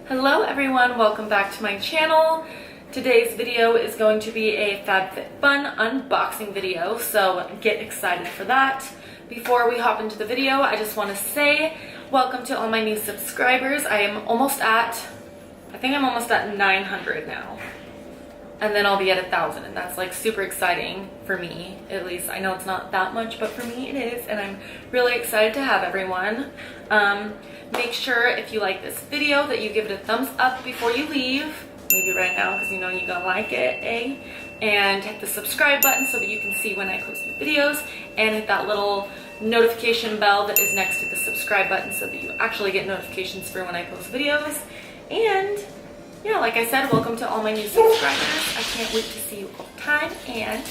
Hello everyone, welcome back to my channel. Today's video is going to be a Fabfitfun unboxing video, so get excited for that. Before we hop into the video, I just want to say welcome to all my new subscribers. I think I'm almost at 900 now. And then I'll be at 1,000, and that's like super exciting for me. At least I know it's not that much, but for me it is, and I'm really excited to have everyone. Make sure if you like this video that you give it a thumbs up before you leave. Maybe right now because you know you're gonna like it, eh? And hit the subscribe button so that you can see when I post new videos, and hit that little notification bell that is next to the subscribe button so that you actually get notifications for when I post videos. And yeah, like I said, welcome to all my new subscribers. I can't wait to see you all the time. And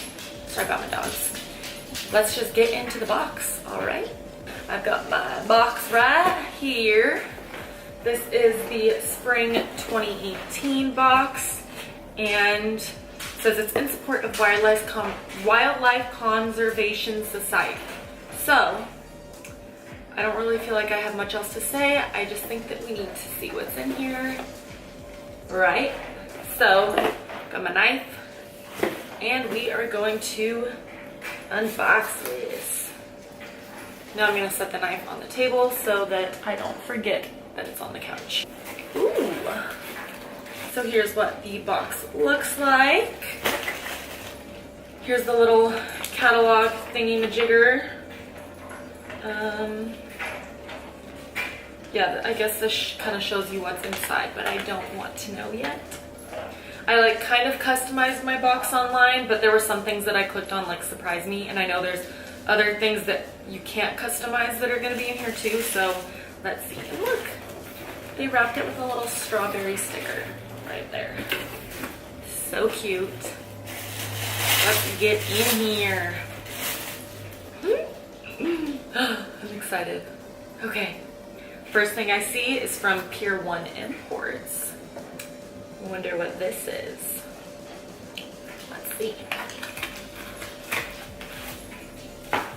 sorry about my dogs. Let's just get into the box. All right, I've got my box right here. This is the spring 2018 box, and it says it's in support of Wildlife Conservation Society. So I don't really feel like I have much else to say. I just think that we need to see what's in here. Right, so got my knife, and we are going to unbox this. Now I'm going to set the knife on the table so that I don't forget that it's on the couch. Ooh. So here's what the box looks like. Here's the little catalog thingy-majigger. Yeah, I guess this kind of shows you what's inside, but I don't want to know yet. I like kind of customized my box online, but there were some things that I clicked on like surprise me, and I know there's other things that you can't customize that are going to be in here too, so let's see. And look, they wrapped it with a little strawberry sticker right there. So cute. Let's get in here. I'm excited. Okay. First thing I see is from Pier 1 Imports. I wonder what this is. Let's see.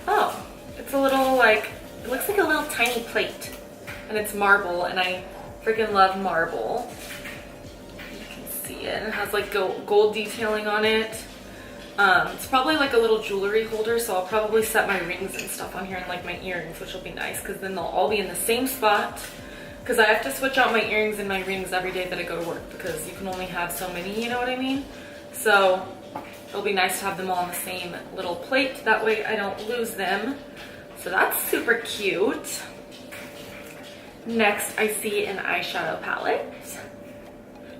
Oh, it's a little like, it looks like a little tiny plate. And it's marble, and I freaking love marble. You can see it. It has like gold detailing on it. It's probably like a little jewelry holder, so I'll probably set my rings and stuff on here and like my earrings, which will be nice because then they'll all be in the same spot, because I have to switch out my earrings and my rings every day that I go to work because you can only have so many, you know what I mean? So it'll be nice to have them all on the same little plate, that way I don't lose them. So that's super cute. Next I see an eyeshadow palette.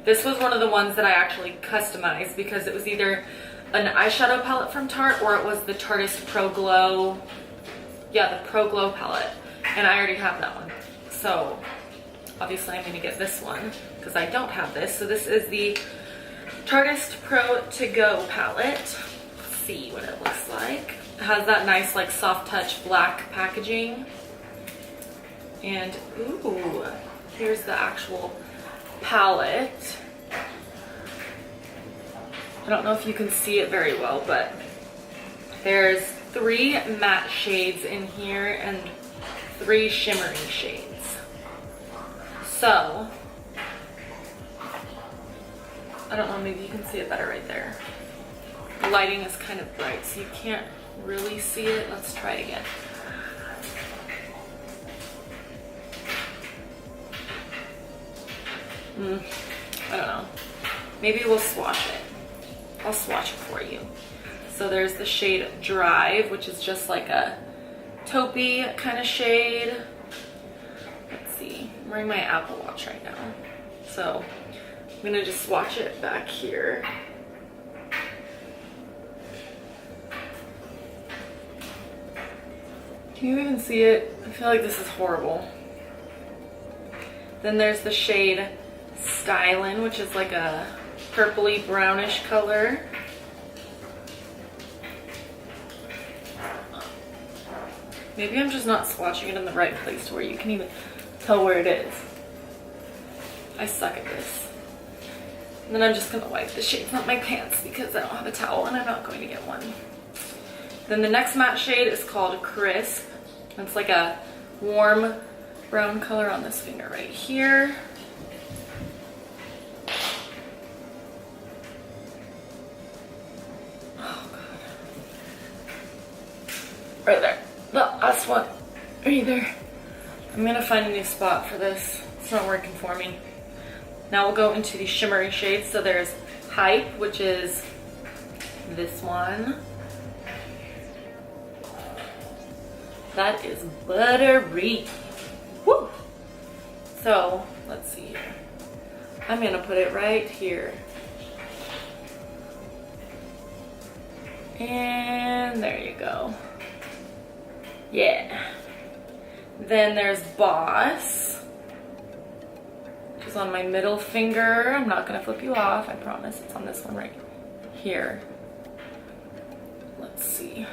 This was one of the ones that I actually customized because it was either an eyeshadow palette from Tarte, or it was the Tarteist Pro Glow. Yeah, the Pro Glow palette. And I already have that one. So obviously I'm going to get this one because I don't have this. So this is the Tarteist Pro To Go palette. Let's see what it looks like. It has that nice like soft touch black packaging. And ooh, here's the actual palette. I don't know if you can see it very well, but there's 3 matte shades in here and 3 shimmery shades. So, I don't know, maybe you can see it better right there. The lighting is kind of bright, so you can't really see it. Let's try it again. I don't know. Maybe we'll swatch it. I'll swatch it for you. So there's the shade Drive, which is just like a taupey kind of shade. Let's see. I'm wearing my Apple Watch right now. So I'm gonna just swatch it back here. Can you even see it? I feel like this is horrible. Then there's the shade Stylin', which is like a purpley brownish color. Maybe I'm just not swatching it in the right place where you can even tell where it is. I suck at this. And then I'm just gonna wipe the shades on my pants because I don't have a towel and I'm not going to get one. Then the next matte shade is called Crisp. It's like a warm brown color on this finger right here. Hey there. I'm gonna find a new spot for this. It's not working for me. Now we'll go into the shimmery shades. So there's Hype, which is this one. That is buttery. Woo! So, let's see here. I'm gonna put it right here. And there you go. Yeah. Then there's Boss, which is on my middle finger. I'm not gonna flip you off, I promise. It's on this one right here. Let's see.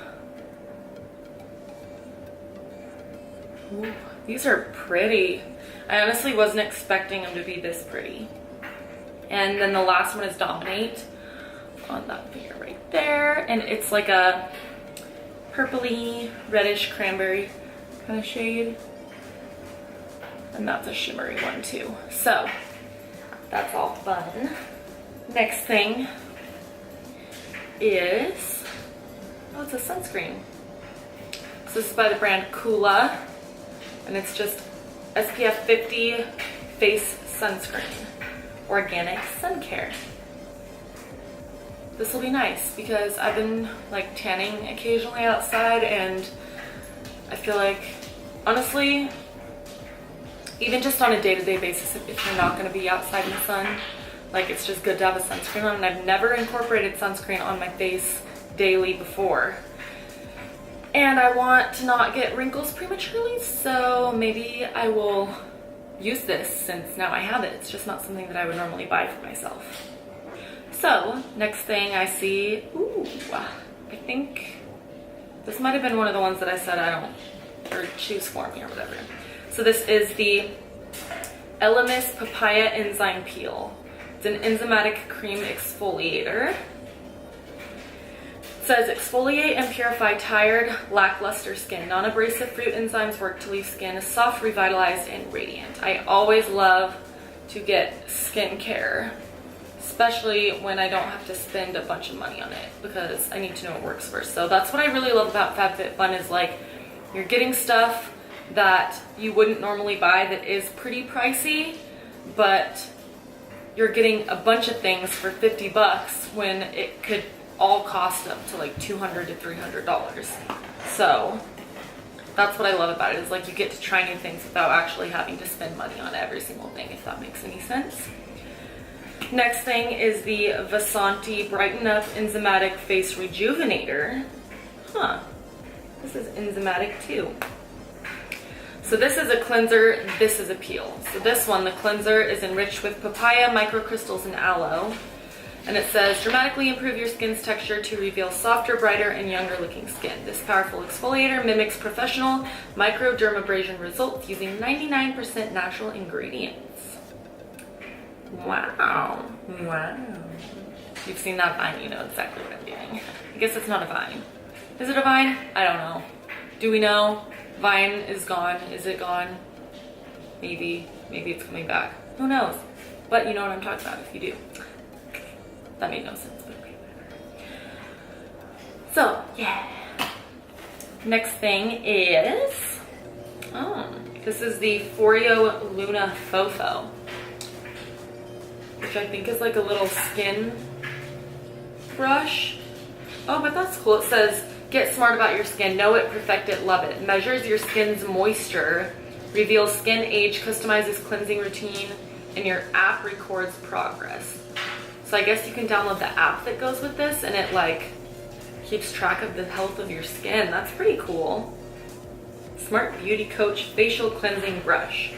Ooh, these are pretty. I honestly wasn't expecting them to be this pretty. And then the last one is Dominate on that finger right there. And it's like a purpley, reddish cranberry kind of shade. And that's a shimmery one too. So that's all fun. Next thing is, oh, it's a sunscreen. So this is by the brand Kula, and it's just SPF 50 face sunscreen, organic sun care. This will be nice because I've been like tanning occasionally outside, and I feel like, honestly, even just on a day-to-day basis, if you're not going to be outside in the sun, like, it's just good to have a sunscreen on. And I've never incorporated sunscreen on my face daily before, and I want to not get wrinkles prematurely, so maybe I will use this since now I have it. It's just not something that I would normally buy for myself. So next thing I see, ooh, I think this might have been one of the ones that I said I don't, or choose for me or whatever. So this is the Elemis Papaya Enzyme Peel. It's an enzymatic cream exfoliator. It says exfoliate and purify tired, lackluster skin. Non-abrasive fruit enzymes work to leave skin soft, revitalized, and radiant. I always love to get skincare, especially when I don't have to spend a bunch of money on it, because I need to know it works first. So that's what I really love about Fabfitfun, is like, you're getting stuff that you wouldn't normally buy that is pretty pricey, but you're getting a bunch of things for 50 bucks when it could all cost up to like $200 to $300. So that's what I love about it, is like you get to try new things without actually having to spend money on every single thing, if that makes any sense. Next thing is the Vasanti Brighten Up Enzymatic Face Rejuvenator. Huh, this is enzymatic too. So this is a cleanser, this is a peel. So this one, the cleanser, is enriched with papaya, microcrystals, and aloe. And it says, dramatically improve your skin's texture to reveal softer, brighter, and younger looking skin. This powerful exfoliator mimics professional microdermabrasion results using 99% natural ingredients. Wow. Wow. If you've seen that Vine, you know exactly what I'm doing. I guess it's not a Vine. Is it a Vine? I don't know. Do we know? Vine is gone. Is it gone? Maybe. Maybe it's coming back. Who knows? But you know what I'm talking about if you do. That made no sense, but okay, whatever. So, yeah. Next thing is, this is the Foreo Luna Fofo, which I think is like a little skin brush. Oh, but that's cool. It says, get smart about your skin. Know it, perfect it, love it. Measures your skin's moisture, reveals skin age, customizes cleansing routine, and your app records progress. So I guess you can download the app that goes with this, and it like keeps track of the health of your skin. That's pretty cool. Smart Beauty Coach Facial Cleansing Brush,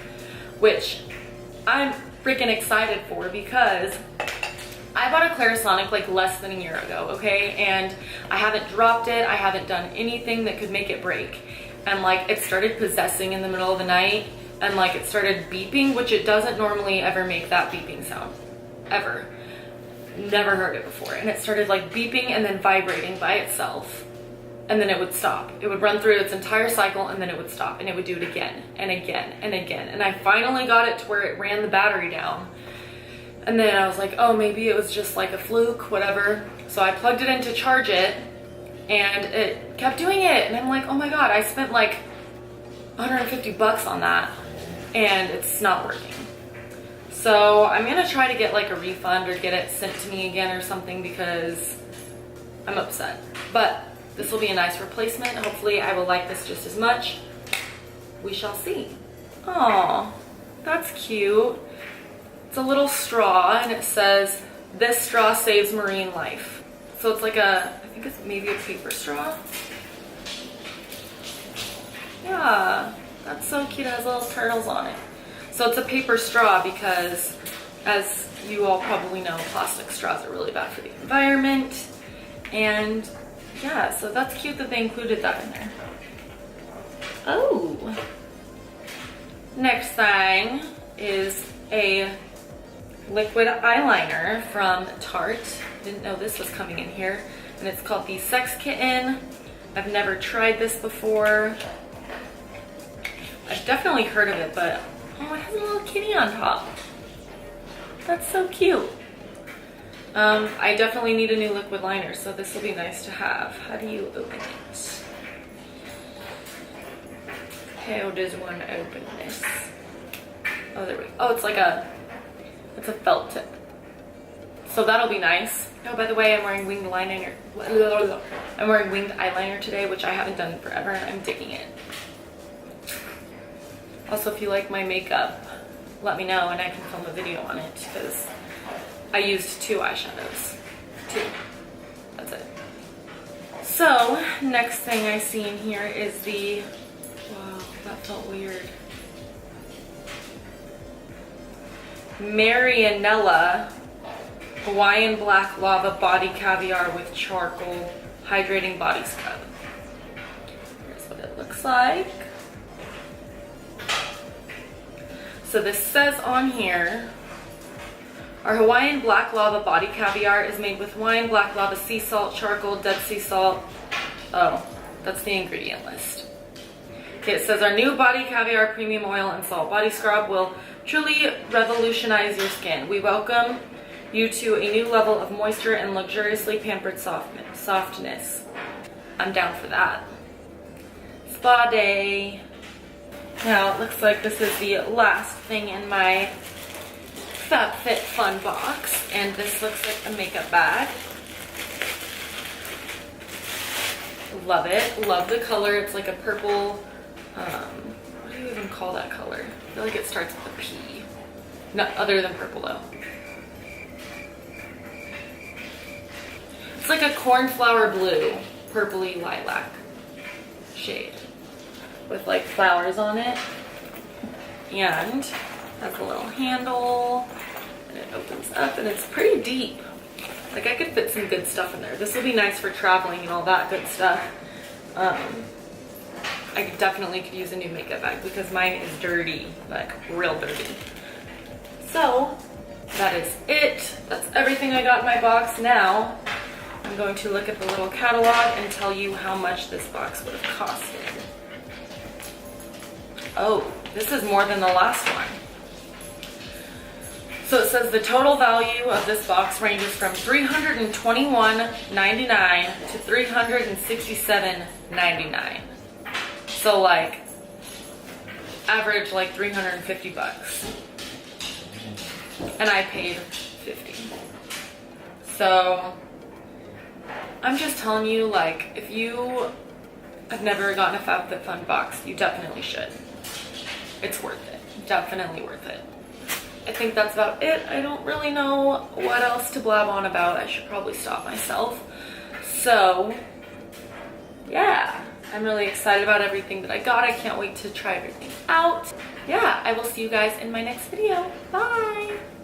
which I'm freaking excited for, because I bought a Clarisonic like less than a year ago, okay? And I haven't dropped it. I haven't done anything that could make it break. And like it started possessing in the middle of the night, and like it started beeping, which it doesn't normally ever make that beeping sound, ever. Never heard it before. And it started like beeping and then vibrating by itself, and then it would stop. It would run through its entire cycle, and then it would stop, and it would do it again and again and again. And I finally got it to where it ran the battery down. And then I was like, oh, maybe it was just like a fluke, whatever. So I plugged it in to charge it, and it kept doing it. And I'm like, oh my God, I spent like 150 bucks on that, and it's not working. So I'm gonna try to get like a refund or get it sent to me again or something because I'm upset. But this will be a nice replacement. Hopefully I will like this just as much. We shall see. Oh, that's cute. It's a little straw and it says, "This straw saves marine life." So it's like I think it's maybe a paper straw. Yeah, that's so cute. It has little turtles on it. So it's a paper straw because, as you all probably know, plastic straws are really bad for the environment. And yeah, so that's cute that they included that in there. Oh. Next thing is a liquid eyeliner from Tarte. Didn't know this was coming in here. And it's called the Sex Kitten. I've never tried this before. I've definitely heard of it, but oh, it has a little kitty on top. That's so cute. I definitely need a new liquid liner, so this will be nice to have. How do you open it? How does one open this? Oh, there we go. Oh, it's a felt tip. So that'll be nice. Oh, by the way, I'm wearing winged eyeliner. I'm wearing winged eyeliner today, which I haven't done in forever, and I'm digging it. Also, if you like my makeup, let me know and I can film a video on it because I used 2 eyeshadows. 2. That's it. So, next thing I see in here is the, wow, that felt weird. Marianella Hawaiian Black Lava Body Caviar with Charcoal Hydrating Body Scrub. Here's what it looks like. So this says on here, our Hawaiian Black Lava Body Caviar is made with Hawaiian Black Lava sea salt, charcoal, Dead Sea salt. Oh, that's the ingredient list. Okay, it says our new Body Caviar Premium Oil and Salt Body Scrub will truly revolutionize your skin. We welcome you to a new level of moisture and luxuriously pampered softness. I'm down for that. Spa day. Now it looks like this is the last thing in my Fabfitfun box, and this looks like a makeup bag. Love it. Love the color. It's like a purple, what do you even call that color? I feel like it starts with a P. No, other than purple though. It's like a cornflower blue, purpley lilac shade with like flowers on it, and has a little handle, and it opens up, and it's pretty deep. Like I could fit some good stuff in there. This will be nice for traveling and all that good stuff. I definitely could use a new makeup bag because mine is dirty, like real dirty. So that is it. That's everything I got in my box. Now I'm going to look at the little catalog and tell you how much this box would have costed. Oh, this is more than the last one. So it says the total value of this box ranges from $321.99 to $367.99. So like average like 350 bucks. And I paid 50. So I'm just telling you, like, if you have never gotten a Fabfitfun box, you definitely should. It's worth it. Definitely worth it. I think that's about it. I don't really know what else to blab on about. I should probably stop myself. So, yeah. I'm really excited about everything that I got. I can't wait to try everything out. Yeah, I will see you guys in my next video. Bye!